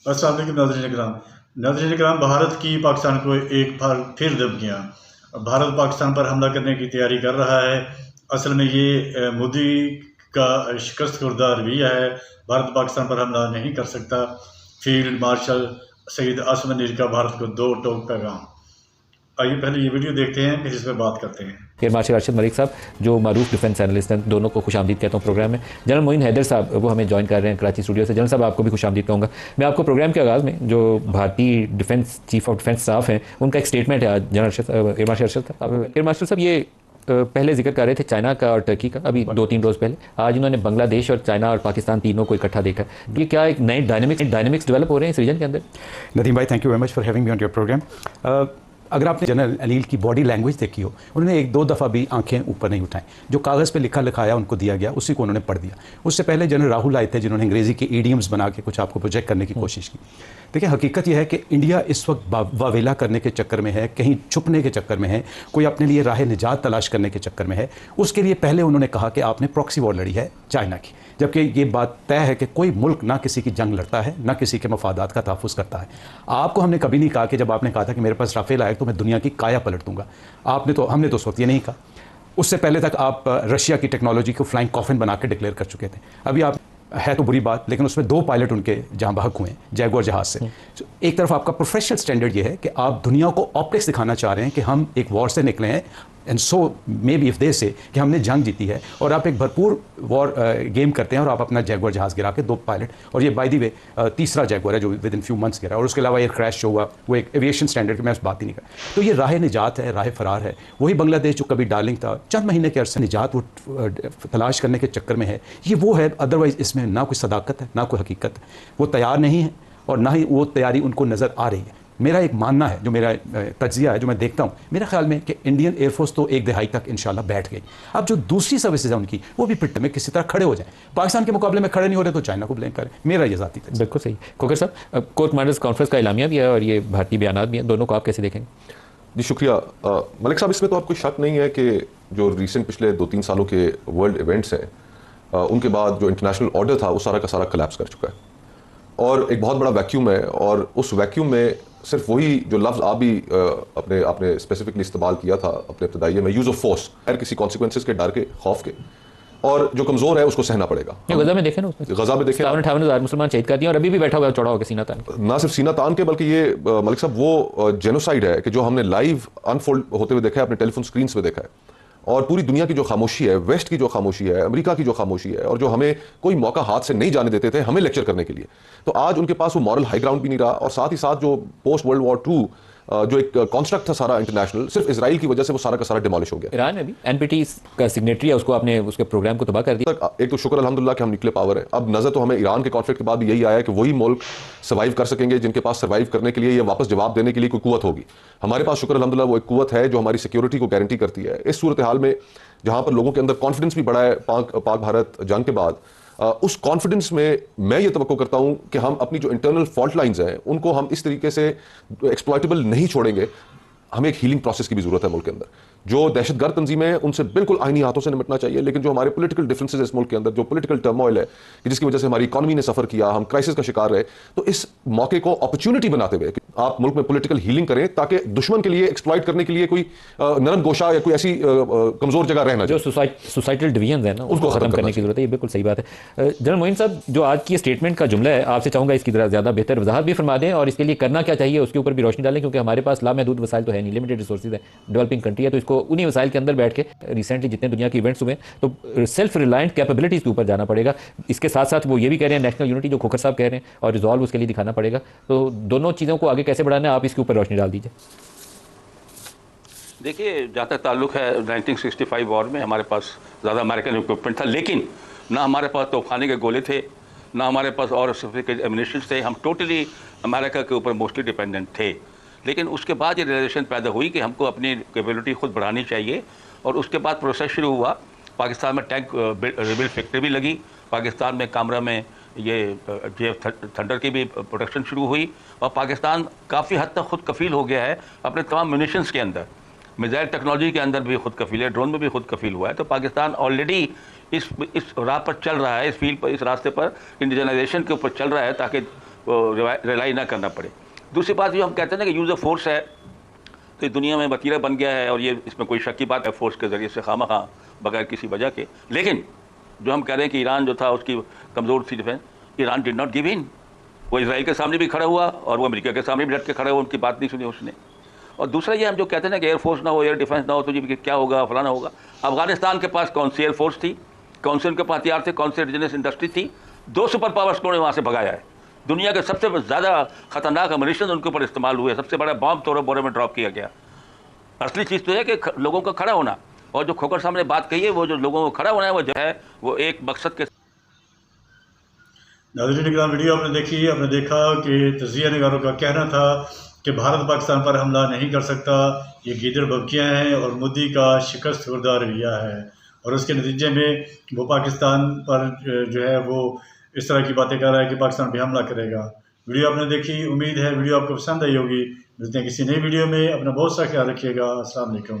अस्सलाम वालेकुम नाज़रीन इकराम। नाज़रीन इकराम, भारत की पाकिस्तान को एक बार फिर धमकियाँ। भारत पाकिस्तान पर हमला करने की तैयारी कर रहा है। असल में ये मोदी का शिकस्त खुर्दा रवैया है। भारत पाकिस्तान पर हमला नहीं कर सकता। फील्ड मार्शल सईद आसम मीर का भारत को दो टोक पैगाम। आइए पहले ये वीडियो देखते हैं, फिर इस पर बात करते हैं। एयर मार्शल अरशद मलिक साहब जो मारूफ डिफेंस एनालिस्ट हैं, दोनों को खुशामदीद कहता हूँ प्रोग्राम में। जनरल मोइन हैदर साहब वो हमें ज्वाइन कर रहे हैं कराची स्टूडियो से। जनरल साहब आपको भी खुशामदीद कहूँगा। मैं आपको प्रोग्राम के आगाज़ में जो भारतीय defence chief of defence staff हैं उनका एक स्टेटमेंट है आज जनरल एयर मार्शल अरशद साहब। एयर मार्शल साहब ये पहले जिक्र कर रहे थे चाइना का और टर्की का, अभी 2-3 रोज़ पहले। आज उन्होंने बांग्लादेश और चाइना और पाकिस्तान तीनों को इकट्ठा देखा। ये क्या एक नए डायनेमिक्स डेवलप हो रहे हैं इस रीजन के अंदर? नदीम भाई, thank you very much for having me on your program. अगर आपने जनरल अलील की बॉडी लैंग्वेज देखी हो, उन्होंने 1-2 दफ़ा भी आंखें ऊपर नहीं उठाई। जो कागज़ पे लिखा लिखाया उनको दिया गया, उसी को उन्होंने पढ़ दिया। उससे पहले जनरल राहुल आए थे जिन्होंने अंग्रेज़ी के ईडियम्स बना के कुछ आपको प्रोजेक्ट करने की कोशिश की। देखिए, हकीकत यह है कि इंडिया इस वक्त वावेला करने के चक्कर में है, कहीं छुपने के चक्कर में है, कोई अपने लिए राह निजात तलाश करने के चक्कर में है। उसके लिए पहले उन्होंने कहा कि आपने प्रॉक्सी वॉर लड़ी है चाइना की, जबकि ये बात तय है कि कोई मुल्क ना किसी की जंग लड़ता है, ना किसी के मफादात का तहफ़्फ़ुज़ करता है। आपको हमने कभी नहीं कहा कि जब आपने कहा था कि मेरे पास राफेल आए तो मैं दुनिया की काया पलट दूंगा, हमने तो उस वक्त ये नहीं कहा। उससे पहले तक आप रशिया की टेक्नोलॉजी को फ्लाइंग कॉफिन बना के डिक्लेयर कर चुके थे। अभी आप है तो बुरी बात, लेकिन उसमें 2 पायलट उनके जहाँ बहक हुए हैं जैगुआर जहाज से। एक तरफ आपका प्रोफेशनल स्टैंडर्ड ये है कि आप दुनिया को ऑप्टिक्स दिखाना चाह रहे हैं कि हम एक वॉर से निकले हैं, and so may be if they से कि हमने जंग जीती है, और आप एक भरपूर वॉर गेम करते हैं और आप अपना जैगुआर जहाज़ गिरा के 2 पायलट, और ये बाय द वे तीसरा जैगुआर है जो विद इन फ्यू मंथ्स गिरा, और उसके अलावा एयर क्रैश जो हुआ वो एक एविएशन स्टैंडर्ड की मैं उस बात ही नहीं कर। तो ये राह निजात है, राह फरार है। वही बांग्लादेश जो कभी डार्लिंग था, चंद महीने के अरसे निजात वो तलाश करने के चक्कर में है, ये वो है। अदरवाइज़ इसमें ना कोई सदाकत है, ना कोई हकीकत है। वो तैयार नहीं है और ना ही वो तैयारी उनको नज़र आ रही है। मेरा एक मानना है, जो मेरा तज्जिया है, जो मैं देखता हूँ, मेरे ख्याल में कि इंडियन एयरफोर्स तो एक दिहाई तक इंशाल्लाह बैठ गई। अब जो दूसरी सर्विसेज हैं उनकी, वो भी पिट में किसी तरह खड़े हो जाएं। पाकिस्तान के मुकाबले में खड़े नहीं हो रहे तो चाइना को ब्लेम करें। मेरा ये ज़ाती तज्जिया। बिल्कुल सही। खोखर साहब, कोर कमांडर्स कॉन्फ्रेंस का एलामिया भी है और ये भारतीय बयानात भी हैं, दोनों को आप कैसे देखेंगे? जी शुक्रिया मलिक साहब। इसमें तो आपको शक नहीं है कि जो रिसेंट पिछले 2-3 सालों के वर्ल्ड इवेंट्स हैं, उनके बाद जो इंटरनेशनल ऑर्डर था वो सारा का सारा कोलैप्स कर चुका है, और एक बहुत बड़ा वैक्यूम है। और उस वैक्यूम में सिर्फ वही जो लफ्ज़ आप भी आपने स्पेसिफिकली इस्तेमाल किया था अपने इब्तदाइये में, यूज़ ऑफ फोर्स, खैर किसी कॉन्सिक्वेंसेस के डर के, खौफ के, और जो कमज़ोर है उसको सहना पड़ेगा। गजा में देखें ना, गजा में देखें 58,000 मुसलमान शहीद कर दिए और अभी भी बैठा हुआ चौड़ा होकर सीना तान के। ना सिर्फ सीना तान के, बल्कि ये मलिक साहब वो जेनोसाइड है कि जो हमने लाइव अनफोल्ड होते हुए देखा है, अपने टेलीफोन स्क्रीन पे देखा है। और पूरी दुनिया की जो खामोशी है, वेस्ट की जो खामोशी है, अमेरिका की जो खामोशी है, और जो हमें कोई मौका हाथ से नहीं जाने देते थे हमें लेक्चर करने के लिए, तो आज उनके पास वो मॉरल हाई ग्राउंड भी नहीं रहा। और साथ ही साथ जो पोस्ट वर्ल्ड वॉर 2 जो एक कॉन्स्ट्रक्ट था सारा इंटरनेशनल, सिर्फ इजराइल की वजह से वो सारा का सारा डिमोलिश हो गया। ईरान में भी एनपीटी का सिग्नेटरी है, उसको आपने उसके प्रोग्राम को तबाह कर दिया। एक तो शुक्र अल्हम्दुलिल्लाह कि हम न्यूक्लियर पावर है। अब नजर तो हमें ईरान के कॉन्फ्लिक्ट के बाद भी यही आया कि वही मुल्क सर्वाइव कर सकेंगे जिनके पास सर्वाइव करने के लिए या वापस जवाब देने के लिए कोई कुव्वत होगी। हमारे पास शुक्र अल्हम्दुलिल्लाह वो एक कुव्वत है जो हमारी सिक्योरिटी को गारंटी करती है। इस सूरत हाल में जहां पर लोगों के अंदर कॉन्फिडेंस भी बढ़ा है पाक भारत जंग के बाद, उस कॉन्फिडेंस में मैं ये तवक्को करता हूं कि हम अपनी जो इंटरनल फॉल्ट लाइंस हैं उनको हम इस तरीके से एक्सप्लॉइटेबल नहीं छोड़ेंगे। हमें एक हीलिंग प्रोसेस की भी जरूरत है मुल्क के अंदर। जो दहशतगर्द तंजीमें हैं उनसे बिल्कुल आईनी हाथों से निपटना चाहिए, लेकिन जो हमारे पॉलिटिकल डिफरेंसेस इस मुल्क के अंदर, जो पॉलिटिकल टर्मोइल है कि जिसकी वजह से हमारी इकोनॉमी ने सफर किया, हम क्राइसिस का शिकार रहे, तो इस मौके को अपॉर्चुनिटी बनाते हुए कि आप मुल्क में पॉलिटिकल हीलिंग करें ताकि दुश्मन के लिए एक्सप्लॉइट करने के लिए कोई नरम गोशा या कोई ऐसी कमजोर जगह रहना, जो सोसाइटल डिवीजन है ना, उसको खत्म करने की जरूरत है। ये बिल्कुल सही बात है। जनरल मोइन साहब, जो आज की स्टेटमेंट का जुमला है, आपसे चाहूंगा इसकी ज़्यादा बेहतर वजाहत भी फरमा दें और इसके लिए करना क्या चाहिए उसके ऊपर भी रोशनी डालें, क्योंकि हमारे पास लामहदूद वसाइल तो है नहीं, लिमिटेड रिसोर्सेज है, डेवलपिंग कंट्री है, तो इसको उन्हीं वसाइल के अंदर बैठ के रिसेंटली जितने दुनिया के इवेंट्स हुए तो सेल्फ रिलायंट कैपेबिलिटीज़ के ऊपर जाना पड़ेगा। इसके साथ साथ वो ये भी कह रहे हैं नेशनल यूनिटी जो खोखर साहब कह रहे हैं, और रिजॉल्व उसके लिए दिखाना पड़ेगा। तो दोनों चीज़ों को आगे कैसे बढ़ाना है, आप इसके ऊपर रोशनी डाल दीजिए। देखिए, जहाँ तक ताल्लुक है 1965 वॉर में हमारे पास ज़्यादा अमेरिकन इक्विपमेंट था, लेकिन ना हमारे पास तोफाने के गोले थे, ना हमारे पास और सोफिस्टिकेटेड एमिनेशन थे। हम टोटली अमेरिका के ऊपर मोस्टली डिपेंडेंट थे। लेकिन उसके बाद ये रियलाइजेशन पैदा हुई कि हमको अपनी कैपेबिलिटी खुद बढ़ानी चाहिए, और उसके बाद प्रोसेस शुरू हुआ। पाकिस्तान में टैंक रिबिल्ड फैक्ट्री भी लगी, पाकिस्तान में कामरा में ये JF थंडर की भी प्रोडक्शन शुरू हुई, और पाकिस्तान काफ़ी हद तक खुद कफील हो गया है अपने तमाम म्यूनिशंस के अंदर, मिसाइल टेक्नोलॉजी के अंदर भी खुद कफील है, ड्रोन में भी खुद कफील हुआ है। तो पाकिस्तान ऑलरेडी इस राह पर चल रहा है, इस फील्ड पर, इस रास्ते पर इंडिजनाइजेशन के ऊपर चल रहा है, ताकि रिलाई ना करना पड़े। दूसरी बात जो हम कहते हैं ना कि यूज़ ऑफ फोर्स है, तो ये दुनिया में वतीरा बन गया है और ये इसमें कोई शक की बात है, फोर्स के ज़रिए से खामखा बगैर किसी वजह के। लेकिन जो हम कह रहे हैं कि ईरान जो था उसकी कमज़ोर थी defence, Iran did not give in. वो इसराइल के सामने भी खड़ा हुआ और वो अमेरिका के सामने भी डट के खड़ा हुआ, उनकी बात नहीं सुनी उसने। और दूसरा ये हम जो कहते हैं ना कि एयरफोर्स ना हो, एयर डिफेंस ना हो तो जी क्या होगा, फलाना होगा। अफगानिस्तान के पास कौन सी एयरफोर्स थी, कौन से उनके पास हथियार थे, कौन से इंडिजिनस इंडस्ट्री थी? 2 सुपर पावर्स को वहाँ से भगाया है। दुनिया के सबसे ज़्यादा खतरनाक अम्यूनिशन उनके ऊपर इस्तेमाल हुए, सबसे बड़ा बॉम्ब तोड़ो बोरे में ड्रॉप किया गया। असली चीज़ तो है कि लोगों का खड़ा होना, और जो खोकर सामने बात कही है वो जो लोगों को खड़ा होना है वो जो है वो एक मकसद के। नाज़रीन इकराम, वीडियो आपने देखी, आपने देखा कि तजिया निगारों का कहना था कि भारत पाकिस्तान पर हमला नहीं कर सकता, ये गीदड़ बबकियाँ हैं और मोदी का शिकस्त खुर्दा रवैया है, और उसके नतीजे में वो पाकिस्तान पर जो है वो इस तरह की बातें कर रहा है कि पाकिस्तान पे हमला करेगा। वीडियो आपने देखी, उम्मीद है वीडियो आपको पसंद आई होगी। मिलते हैं किसी नई वीडियो में, अपना बहुत सा ख्याल रखिएगा। अस्सलाम वालेकुम।